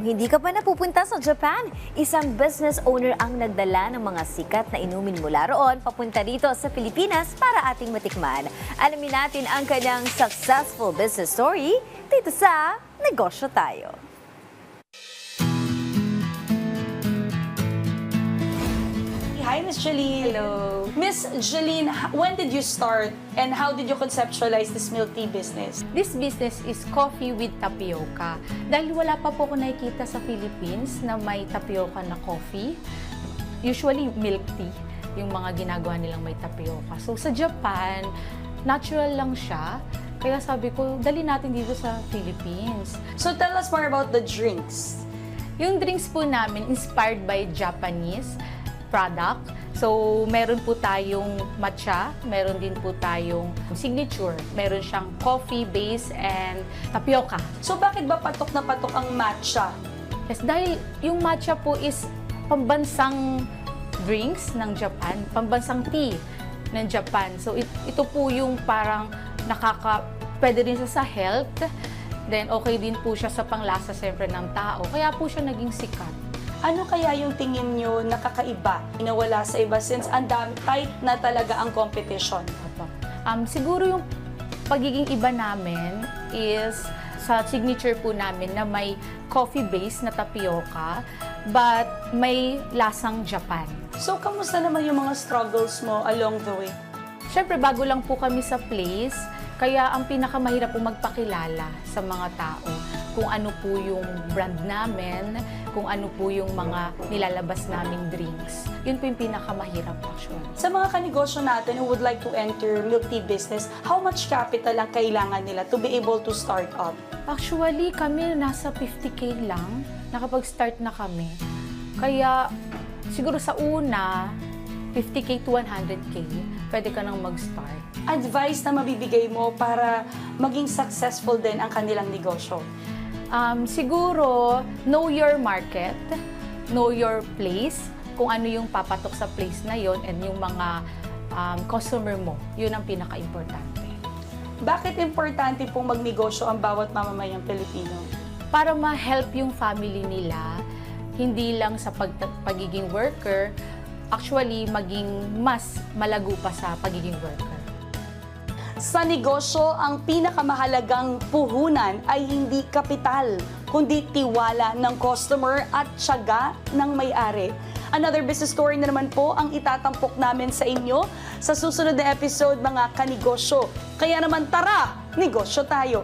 Kung hindi ka pa napupunta sa Japan, isang business owner ang nagdala ng mga sikat na inumin mula roon papunta rito sa Pilipinas para ating matikman. Alamin natin ang kanyang successful business story dito sa Negosyo Tayo. Hi, Miss Jeline. Hello. Miss Jeline, when did you start and how did you conceptualize this milk tea business? This business is coffee with tapioca. Dahil wala pa po ako nakikita sa Philippines na may tapioca na coffee. Usually milk tea, yung mga ginagawa nilang may tapioca. So sa Japan, natural lang siya. Kaya sabi ko, dali natin dito sa Philippines. So tell us more about the drinks. Yung drinks po namin, inspired by Japanese product. So, meron po tayong matcha, meron din po tayong signature. Meron siyang coffee base and tapioca. So bakit ba patok na patok ang matcha? Yes, dahil yung matcha po is pambansang drinks ng Japan, pambansang tea ng Japan. So, ito po yung parang pwede rin siya sa health. Then, okay din po siya sa panglasa siyempre ng tao. Kaya po siya naging sikat. Ano kaya yung tingin nyo nakakaiba, nawala sa iba since ang tight na talaga ang competition? Siguro yung pagiging iba namin is sa signature po namin na may coffee base na tapioca but may lasang Japan. So kamusta naman yung mga struggles mo along the way? Siyempre, bago lang po kami sa place, kaya ang pinakamahirap po magpakilala sa mga tao kung ano po yung brand namin, kung ano po yung mga nilalabas naming drinks. Yun po yung pinakamahirap actually. Sa mga kanegosyo natin who would like to enter milk tea business, how much capital ang kailangan nila to be able to start up? Actually, kami nasa 50K lang, nakapag-start na kami. Kaya siguro sa una, 50K to 100K, pwede ka nang mag-start. Advice na mabibigay mo para maging successful din ang kanilang negosyo? Siguro, know your market, know your place, kung ano yung papatok sa place na yon and yung mga customer mo. Yun ang pinaka-importante. Bakit importante pong magnegosyo ang bawat mamamayang Pilipino? Para ma-help yung family nila, hindi lang sa pagiging worker, actually maging mas malago pa sa pagiging worker. Sa negosyo, ang pinakamahalagang puhunan ay hindi kapital, kundi tiwala ng customer at tiyaga ng may-ari. Another business story na naman po ang itatampok namin sa inyo sa susunod na episode, mga kanegosyo. Kaya naman tara, negosyo tayo!